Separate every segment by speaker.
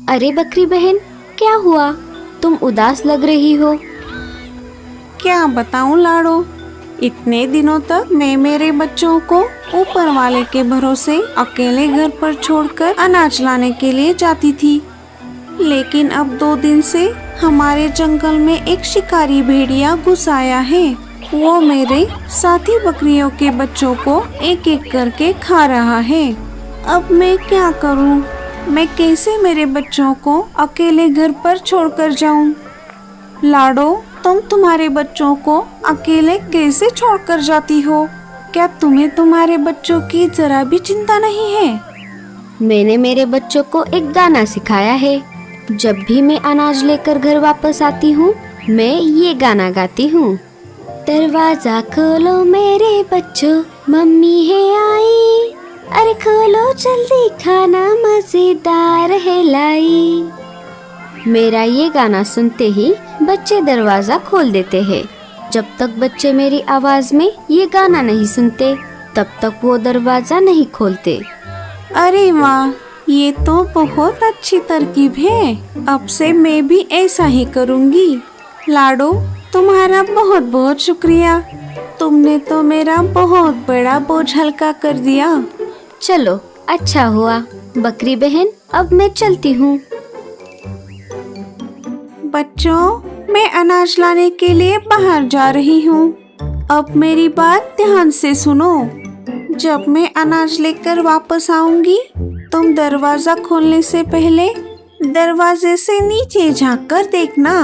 Speaker 1: अरे बकरी बहन, क्या हुआ? तुम उदास लग रही हो।
Speaker 2: क्या बताऊं लाडो, इतने दिनों तक मैं मेरे बच्चों को ऊपर वाले के भरोसे अकेले घर पर छोड़कर अनाज लाने के लिए जाती थी। लेकिन अब 2 दिन से हमारे जंगल में एक शिकारी भेड़िया घुस आया है। वो मेरे साथी बकरियों के बच्चों को एक एक करके खा रहा है। अब मैं क्या करूं? मैं कैसे मेरे बच्चों को अकेले घर पर छोड़कर जाऊं? लाडो, तुम तुम्हारे बच्चों को अकेले कैसे छोड़कर जाती हो? क्या तुम्हें तुम्हारे बच्चों की जरा भी चिंता नहीं है?
Speaker 1: मैंने मेरे बच्चों को एक गाना सिखाया है। जब भी मैं अनाज लेकर घर वापस आती हूँ, मैं ये गाना गाती हूँ। दरवाजा खोलो मेरे बच्चों, मम्मी है आई। अरे खोलो जल्दी, खाना मजेदार है लाई। मेरा ये गाना सुनते ही बच्चे दरवाजा खोल देते हैं। जब तक बच्चे मेरी आवाज में ये गाना नहीं सुनते, तब तक वो दरवाजा नहीं खोलते।
Speaker 2: अरे वाह, ये तो बहुत अच्छी तरकीब है। अब से मैं भी ऐसा ही करूँगी। लाडो, तुम्हारा बहुत बहुत शुक्रिया। तुमने तो मेरा बहुत बड़ा बोझ हल्का कर दिया।
Speaker 1: चलो, अच्छा हुआ। बकरी बहन, अब मैं चलती हूँ।
Speaker 2: बच्चों, मैं अनाज लाने के लिए बाहर जा रही हूँ। अब मेरी बात ध्यान से सुनो। जब मैं अनाज लेकर वापस आऊंगी, तुम दरवाजा खोलने से पहले दरवाजे से नीचे झांक कर देखना।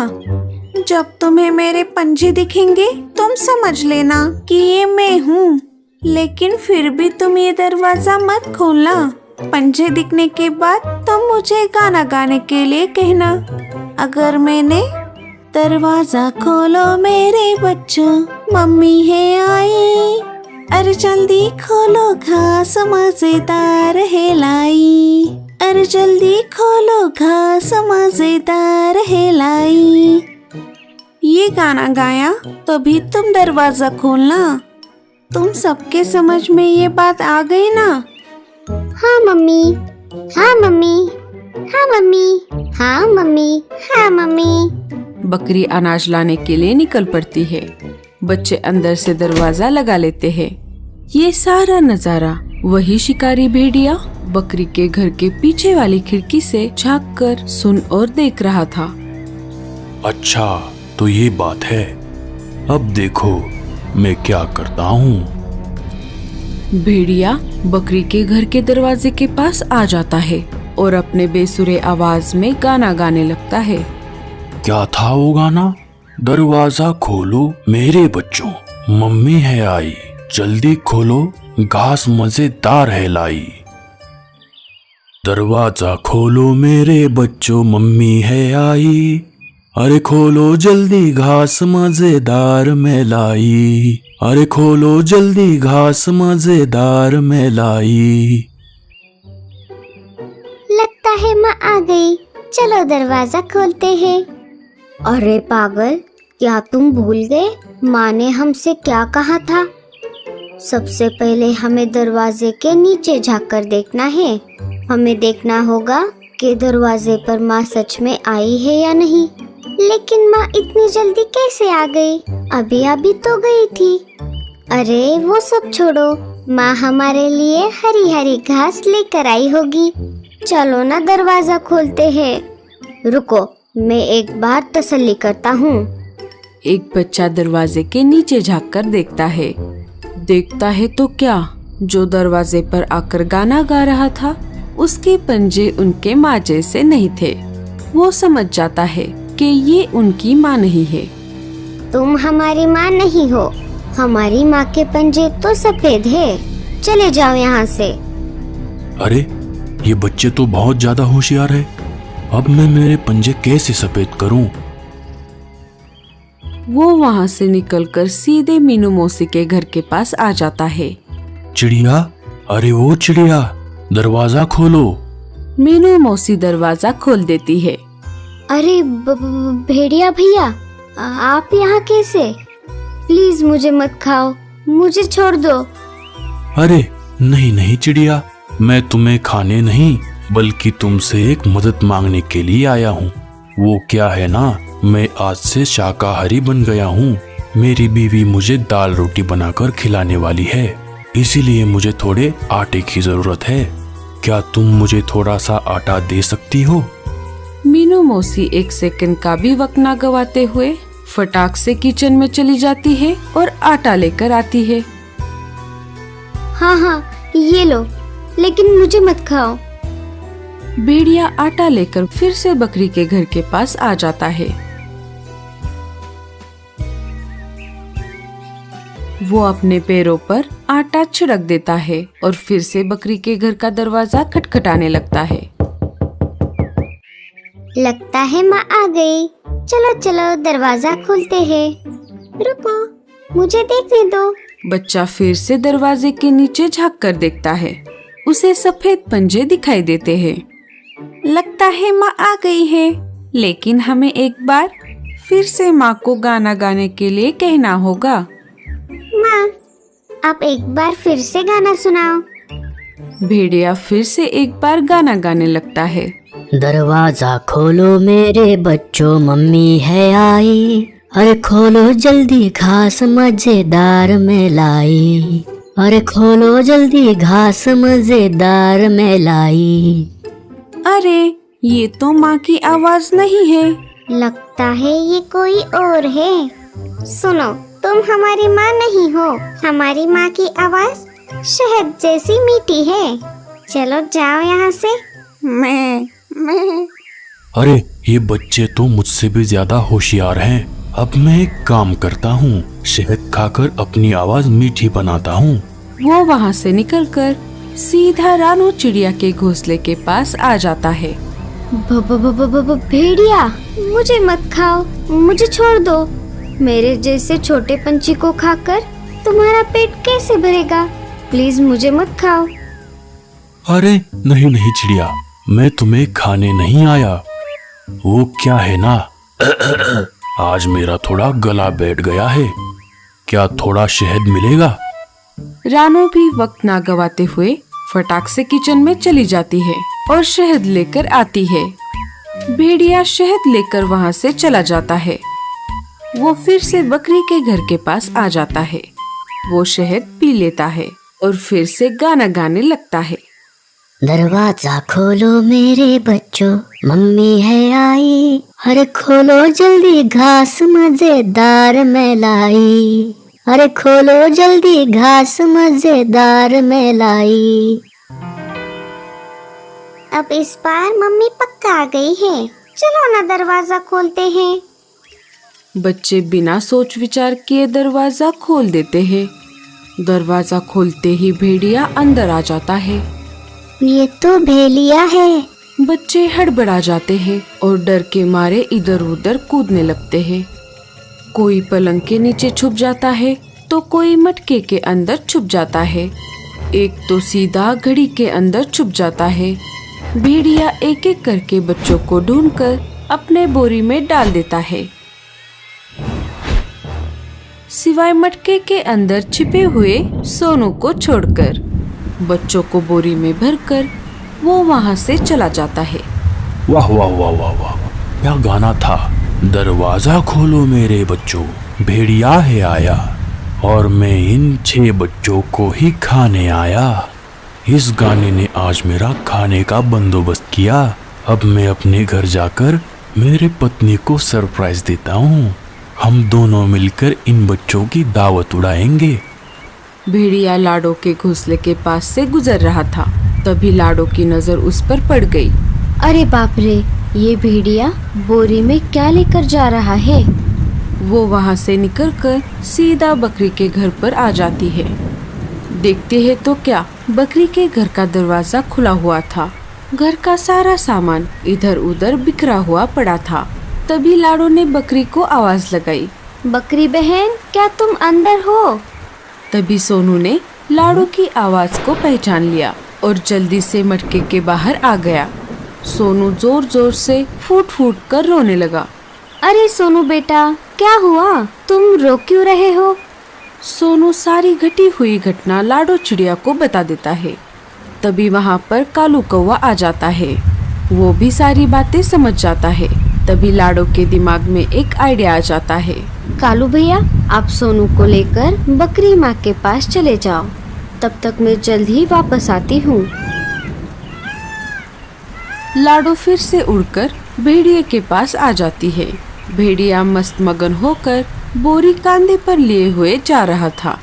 Speaker 2: जब तुम्हें मेरे पंजे दिखेंगे, तुम समझ लेना कि ये मैं हूँ। लेकिन फिर भी तुम ये दरवाजा मत खोलना। पंजे दिखने के बाद तुम मुझे गाना गाने के लिए कहना। अगर मैंने दरवाजा खोलो मेरे बच्चों, मम्मी है आई। अरे जल्दी खोलो, घास मजेदार है लाई। अरे जल्दी खोलो, घास मजेदार है लाई। ये गाना गाया तभी तुम दरवाजा खोलना। तुम सबके समझ में ये बात आ गई ना?
Speaker 1: हाँ मम्मी, हाँ मम्मी, हाँ मम्मी, हाँ मम्मी, हाँ मम्मी।
Speaker 3: बकरी अनाज लाने के लिए निकल पड़ती है। बच्चे अंदर से दरवाजा लगा लेते हैं। ये सारा नजारा वही शिकारी भेड़िया बकरी के घर के पीछे वाली खिड़की से झांक कर सुन और देख रहा था।
Speaker 4: अच्छा, तो ये बात है। अब देखो मैं क्या करता हूँ।
Speaker 3: भेड़िया बकरी के घर के दरवाजे के पास आ जाता है और अपने बेसुरे आवाज में गाना गाने लगता है।
Speaker 4: क्या था वो गाना? दरवाजा खोलो मेरे बच्चों, मम्मी है आई। जल्दी खोलो, घास मजेदार है लाई। दरवाजा खोलो मेरे बच्चों, मम्मी है आई। अरे खोलो जल्दी, घास मजेदार में लाई। अरे खोलो जल्दी, घास मजेदार में लाई।
Speaker 1: लगता है माँ आ गई। चलो दरवाजा खोलते हैं। अरे पागल, क्या तुम भूल गए माँ ने हमसे क्या कहा था? सबसे पहले हमें दरवाजे के नीचे झांक कर देखना है। हमें देखना होगा कि दरवाजे पर माँ सच में आई है या नहीं। लेकिन माँ इतनी जल्दी कैसे आ गई? अभी अभी तो गई थी। अरे वो सब छोड़ो, माँ हमारे लिए हरी हरी घास लेकर आई होगी। चलो ना दरवाजा खोलते हैं। रुको, मैं एक बार तसल्ली करता हूँ।
Speaker 3: एक बच्चा दरवाजे के नीचे झांक कर देखता है। देखता है तो क्या, जो दरवाजे पर आकर गाना गा रहा था, उसके पंजे उनके माँ जैसे नहीं थे। वो समझ जाता है कि ये उनकी माँ नहीं है।
Speaker 1: तुम हमारी माँ नहीं हो। हमारी माँ के पंजे तो सफेद है। चले जाओ यहाँ से।
Speaker 4: अरे ये बच्चे तो बहुत ज्यादा होशियार है। अब मैं मेरे पंजे कैसे सफेद करूं?
Speaker 3: वो वहाँ से निकलकर सीधे मीनू मौसी के घर के पास आ जाता है।
Speaker 4: चिड़िया, अरे वो चिड़िया, दरवाजा खोलो।
Speaker 3: मीनू मौसी दरवाजा खोल देती है।
Speaker 1: अरे भेड़िया भैया, आप यहाँ कैसे? प्लीज मुझे मत खाओ, मुझे छोड़ दो।
Speaker 4: अरे नहीं नहीं चिड़िया, मैं तुम्हें खाने नहीं, बल्कि तुमसे एक मदद मांगने के लिए आया हूँ। वो क्या है ना, मैं आज से शाकाहारी बन गया हूँ। मेरी बीवी मुझे दाल रोटी बनाकर खिलाने वाली है, इसीलिए मुझे थोड़े आटे की जरूरत है। क्या तुम मुझे थोड़ा सा आटा दे सकती हो?
Speaker 3: मीनू मौसी 1 सेकंड का भी वक्त ना गवाते हुए फटाक से किचन में चली जाती है और आटा लेकर आती है।
Speaker 1: हाँ हाँ, ये लो, लेकिन मुझे मत खाओ।
Speaker 3: भेड़िया आटा लेकर फिर से बकरी के घर के पास आ जाता है। वो अपने पैरों पर आटा छिड़क देता है और फिर से बकरी के घर का दरवाजा खटखटाने लगता है।
Speaker 1: लगता है माँ आ गई। चलो चलो दरवाजा खोलते हैं। रुको, मुझे देखने दो।
Speaker 3: बच्चा फिर से दरवाजे के नीचे झांक कर देखता है। उसे सफेद पंजे दिखाई देते हैं।
Speaker 2: लगता है माँ आ गई है, लेकिन हमें एक बार फिर से माँ को गाना गाने के लिए कहना होगा।
Speaker 1: माँ, आप एक बार फिर से गाना सुनाओ।
Speaker 3: भेड़िया फिर से एक बार गाना गाने लगता है।
Speaker 5: दरवाजा खोलो मेरे बच्चों, मम्मी है आई। अरे खोलो जल्दी, घास मजेदार मैं लाई। अरे खोलो जल्दी, घास मजेदार मैं लाई।
Speaker 2: अरे ये तो माँ की आवाज नहीं है।
Speaker 1: लगता है ये कोई और है। सुनो, तुम हमारी माँ नहीं हो। हमारी माँ की आवाज शहद जैसी मीठी है। चलो जाओ यहाँ से।
Speaker 2: मैं
Speaker 4: अरे ये बच्चे तो मुझसे भी ज्यादा होशियार हैं। अब मैं एक काम करता हूँ, शहद खाकर अपनी आवाज मीठी बनाता हूँ।
Speaker 3: वो वहाँ से निकलकर सीधा रानू चिड़िया के घोंसले के पास आ जाता है।
Speaker 1: भेड़िया, मुझे मत खाओ, मुझे छोड़ दो। मेरे जैसे छोटे पंछी को खाकर तुम्हारा पेट कैसे भरेगा? प्लीज मुझे मत खाओ।
Speaker 4: अरे नहीं नहीं चिड़िया, मैं तुम्हें खाने नहीं आया। वो क्या है ना, आज मेरा थोड़ा गला बैठ गया है। क्या थोड़ा शहद मिलेगा?
Speaker 3: रानू भी वक्त ना गवाते हुए फटाक से किचन में चली जाती है और शहद लेकर आती है। भेड़िया शहद लेकर वहाँ से चला जाता है। वो फिर से बकरी के घर के पास आ जाता है। वो शहद पी लेता है और फिर से गाना गाने लगता है।
Speaker 5: दरवाजा खोलो मेरे बच्चों, मम्मी है आई। अरे खोलो जल्दी, घास मजेदार मैं लाई। अरे खोलो जल्दी, घास मजेदार मैं लाई।
Speaker 1: अब इस बार मम्मी पक्का आ गई है। चलो ना दरवाजा खोलते हैं।
Speaker 3: बच्चे बिना सोच विचार किए दरवाजा खोल देते हैं। दरवाजा खोलते ही भेड़िया अंदर आ जाता है।
Speaker 1: ये तो भेड़िया है।
Speaker 3: बच्चे हड़बड़ा जाते हैं और डर के मारे इधर उधर कूदने लगते हैं। कोई पलंग के नीचे छुप जाता है तो कोई मटके के अंदर छुप जाता है। एक तो सीधा घड़ी के अंदर छुप जाता है। भेड़िया एक एक करके बच्चों को ढूंढकर अपने बोरी में डाल देता है, सिवाय मटके के अंदर छिपे हुए सोनू को छोड़कर। बच्चों को बोरी में भरकर वो वहाँ से चला जाता है।
Speaker 4: वाह वाह वाह वाह वाह, क्या गाना था। दरवाजा खोलो मेरे बच्चों, भेड़िया है आया और मैं इन 6 बच्चों को ही खाने आया। इस गाने ने आज मेरा खाने का बंदोबस्त किया। अब मैं अपने घर जाकर मेरे पत्नी को सरप्राइज देता हूँ। हम दोनों मिलकर इन बच्चों की दावत उड़ाएंगे।
Speaker 3: भेड़िया लाडो के घोंसले के पास से गुजर रहा था। तभी लाडो की नजर उस पर पड़ गई।
Speaker 1: अरे बाप रे, ये भेड़िया बोरी में क्या लेकर जा रहा है?
Speaker 3: वो वहाँ से निकलकर सीधा बकरी के घर पर आ जाती है। देखते हैं तो क्या, बकरी के घर का दरवाजा खुला हुआ था। घर का सारा सामान इधर उधर बिखरा हुआ पड़ा था। तभी लाडो ने बकरी को आवाज लगाई।
Speaker 1: बकरी बहन, क्या तुम अंदर हो?
Speaker 3: तभी सोनू ने लाडो की आवाज को पहचान लिया और जल्दी से मटके के बाहर आ गया। सोनू जोर जोर से फूट फूट कर रोने लगा।
Speaker 1: अरे सोनू बेटा, क्या हुआ? तुम रो क्यों रहे हो?
Speaker 3: सोनू सारी घटी हुई घटना लाडो चिड़िया को बता देता है। तभी वहाँ पर कालू कौवा आ जाता है। वो भी सारी बातें समझ जाता है। तभी लाडो के दिमाग में एक आइडिया आ जाता है।
Speaker 1: कालू भैया, आप सोनू को लेकर बकरी माँ के पास चले जाओ, तब तक मैं जल्द ही वापस आती हूँ।
Speaker 3: लाडो फिर से उड़कर भेड़िए के पास आ जाती है। भेड़िया मस्त मगन होकर बोरी कांधे पर लिए हुए जा रहा था।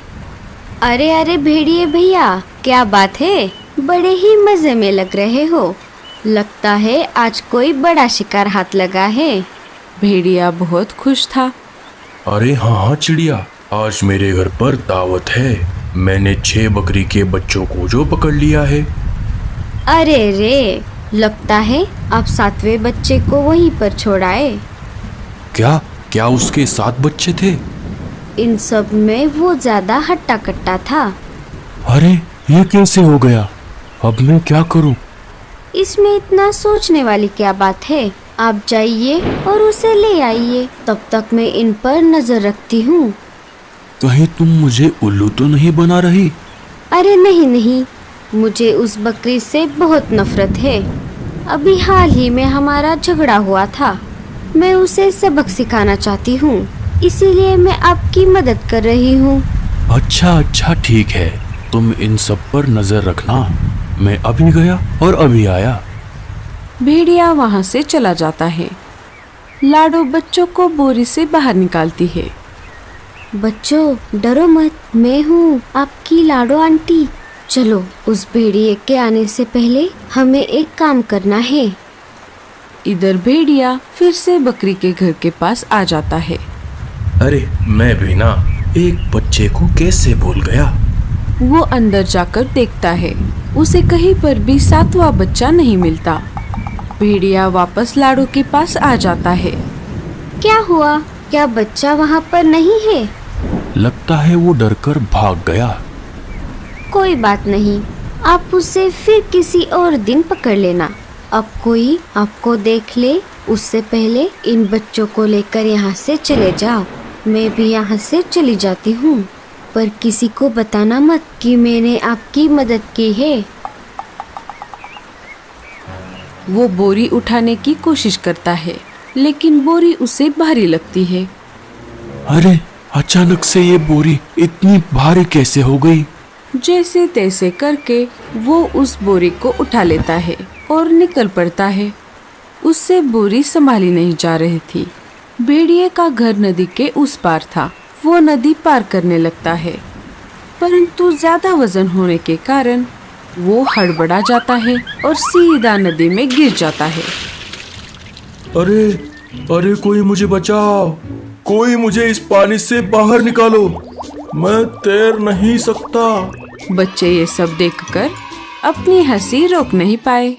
Speaker 1: अरे अरे भेड़िए भैया, क्या बात है, बड़े ही मजे में लग रहे हो। लगता है आज कोई बड़ा शिकार हाथ लगा है।
Speaker 3: भेड़िया बहुत खुश था।
Speaker 4: अरे हाँ चिड़िया, आज मेरे घर पर दावत है। मैंने 6 बकरी के बच्चों को जो पकड़ लिया है।
Speaker 1: अरे रे, लगता है आप 7वें बच्चे को वहीं पर छोड़ाए।
Speaker 4: क्या क्या उसके 7 बच्चे थे?
Speaker 1: इन सब में वो ज्यादा हट्टा कट्टा था।
Speaker 4: अरे ये कैसे हो गया? अब मैं क्या करूं?
Speaker 1: इसमें इतना सोचने वाली क्या बात है। आप जाइए और उसे ले आइए, तब तक मैं इन पर नजर रखती हूँ।
Speaker 4: कहीं तुम मुझे उल्लू तो नहीं बना रही?
Speaker 1: अरे नहीं नहीं, मुझे उस बकरी से बहुत नफरत है। अभी हाल ही में हमारा झगड़ा हुआ था। मैं उसे सबक सिखाना चाहती हूँ, इसीलिए मैं आपकी मदद कर रही हूँ।
Speaker 4: अच्छा ठीक है, तुम इन सब पर नजर रखना। मैं अभी गया और अभी आया।
Speaker 3: भेड़िया वहाँ से चला जाता है। लाडो बच्चों को बोरी से बाहर निकालती है।
Speaker 1: बच्चों डरो मत, मैं हूँ आपकी लाडो आंटी। चलो, उस भेड़िए के आने से पहले हमें एक काम करना है।
Speaker 3: इधर भेड़िया फिर से बकरी के घर के पास आ जाता है।
Speaker 4: अरे मैं भी ना एक बच्चे को कैसे भूल गया।
Speaker 3: वो अंदर जाकर देखता है, उसे कहीं पर भी 7वां बच्चा नहीं मिलता। भेड़िया वापस लाडो के पास आ जाता है।
Speaker 1: क्या हुआ? क्या बच्चा वहाँ पर नहीं है?
Speaker 4: लगता है वो डरकर भाग गया।
Speaker 1: कोई बात नहीं, आप उसे फिर किसी और दिन पकड़ लेना। अब कोई आपको देख ले उससे पहले इन बच्चों को लेकर यहाँ से चले जाओ। मैं भी यहाँ से चली जाती हूँ, पर किसी को बताना मत कि मैंने आपकी मदद की है।
Speaker 3: वो बोरी उठाने की कोशिश करता है, लेकिन बोरी उसे भारी लगती है।
Speaker 4: अरे अचानक से ये बोरी इतनी भारी कैसे हो गई?
Speaker 3: जैसे तैसे करके वो उस बोरी को उठा लेता है और निकल पड़ता है। उससे बोरी संभाली नहीं जा रही थी। भेड़िए का घर नदी के उस पार था। वो नदी पार करने लगता है, परंतु ज्यादा वजन होने के कारण वो हड़बड़ा जाता है और सीधा नदी में गिर जाता है।
Speaker 4: अरे अरे कोई मुझे बचाओ, कोई मुझे इस पानी से बाहर निकालो, मैं तैर नहीं सकता।
Speaker 3: बच्चे ये सब देखकर अपनी हंसी रोक नहीं पाए।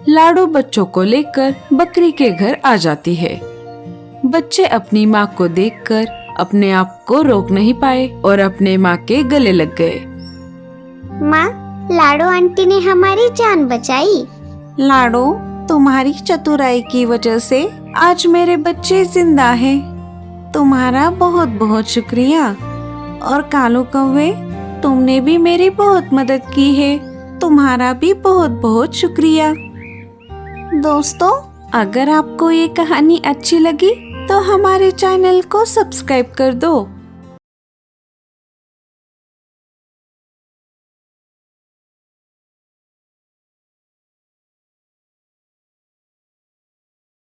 Speaker 3: लाडो बच्चों को लेकर बकरी के घर आ जाती है। बच्चे अपनी माँ को देखकर अपने आप को रोक नहीं पाए और अपने माँ के गले लग गए।
Speaker 1: माँ, लाडो आंटी ने हमारी जान बचाई।
Speaker 2: लाडो, तुम्हारी चतुराई की वजह से आज मेरे बच्चे जिंदा हैं। तुम्हारा बहुत बहुत शुक्रिया। और कालू कौवे, तुमने भी मेरी बहुत मदद की है। तुम्हारा भी बहुत बहुत शुक्रिया। दोस्तों, अगर आपको ये कहानी अच्छी लगी तो हमारे चैनल को सब्सक्राइब कर दो